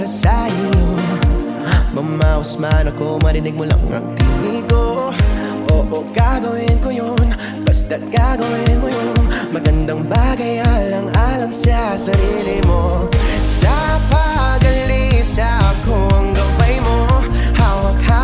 para sa iyo. Mamaos man ako, marinig mo lang ang tinig ko. Oo, gagawin ko yun, basta't gagawin mo yun. Magandang bagay, alang-alang sa sarili mo. Sa pag-alis ako ang gaway mo, hawak-hawak